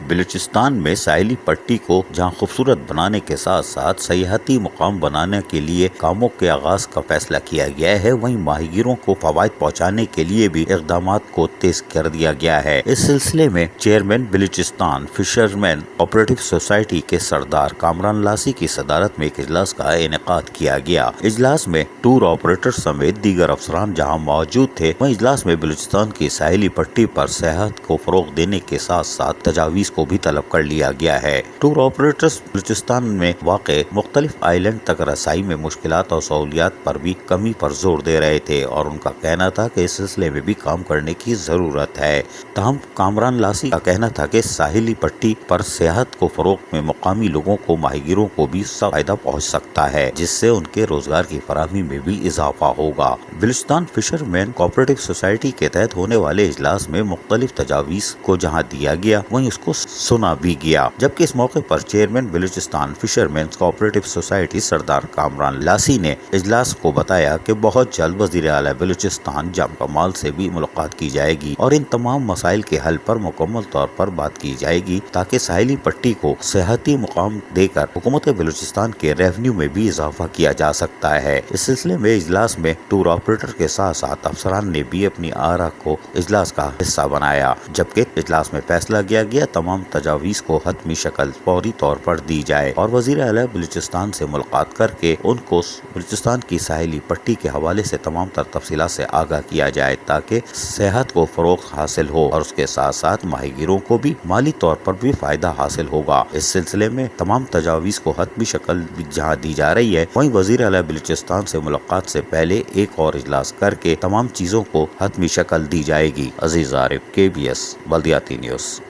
بلوچستان میں ساحلی پٹی کو جہاں خوبصورت بنانے کے ساتھ ساتھ سیاحتی مقام بنانے کے لیے کاموں کے آغاز کا فیصلہ کیا گیا ہے، وہیں ماہی گیروں کو فوائد پہنچانے کے لیے بھی اقدامات کو تیز کر دیا گیا ہے۔ اس سلسلے میں chairman Balochistan fishermen cooperative society کے سردار کامران لاسی کی صدارت میں ایک اجلاس کا انعقاد کیا گیا۔ اجلاس میں ٹور آپریٹر سمیت دیگر افسران جہاں موجود تھے، وہیں اجلاس میں بلوچستان کی ساحلی پٹی پر سیاحت کو فروغ دینے کے ساتھ ساتھ تجاویز کو بھی طلب کر لیا گیا ہے۔ ٹور آپریٹرز بلوچستان میں واقع مختلف آئی لینڈ تک رسائی میں مشکلات اور سہولیات پر بھی کمی پر زور دے رہے تھے اور ان کا کہنا تھا کہ اس سلسلے میں بھی کام کرنے کی ضرورت ہے۔ تاہم کامران لاسی کا کہنا تھا کہ ساحلی پٹی پر سیاحت کو فروغ میں مقامی لوگوں کو ماہی گیروں کو بھی فائدہ پہنچ سکتا ہے، جس سے ان کے روزگار کی فراہمی میں بھی اضافہ ہوگا۔ بلوچستان فشرمین کوآپریٹو سوسائٹی کے تحت ہونے والے اجلاس میں مختلف تجاویز کو جہاں دیا گیا وہیں اس کو سنا بھی گیا، جبکہ اس موقع پر chairman Balochistan fishermen cooperative society Sardar Kamran لاسی نے اجلاس کو بتایا کہ بہت جلد وزیر اعلیٰ بلوچستان جام کمال سے بھی ملاقات کی جائے گی اور ان تمام مسائل کے حل پر مکمل طور پر بات کی جائے گی تاکہ ساحلی پٹی کو سیاحتی مقام دے کر حکومت بلوچستان کے ریونیو میں بھی اضافہ کیا جا سکتا ہے۔ اس سلسلے میں اجلاس میں ٹور آپریٹر کے ساتھ ساتھ افسران نے بھی اپنی آراء کو اجلاس کا حصہ بنایا، جبکہ اجلاس میں فیصلہ کیا گیا تمام تجاویز کو حتمی شکل فوری طور پر دی جائے اور وزیر اعلیٰ بلوچستان سے ملاقات کر کے ان کو بلوچستان کی ساحلی پٹی کے حوالے سے تمام تر تفصیلات سے آگاہ کیا جائے تاکہ سیاحت کو فروغ حاصل ہو اور اس کے ساتھ ساتھ ماہی گیروں کو بھی مالی طور پر بھی فائدہ حاصل ہوگا۔ اس سلسلے میں تمام تجاویز کو حتمی شکل جہاں دی جا رہی ہے، وہیں وزیر اعلیٰ بلوچستان سے ملاقات سے پہلے ایک اور اجلاس کر کے تمام چیزوں کو حتمی شکل دی جائے گی۔ عزیز عارف، KBS بلدیاتی نیوز۔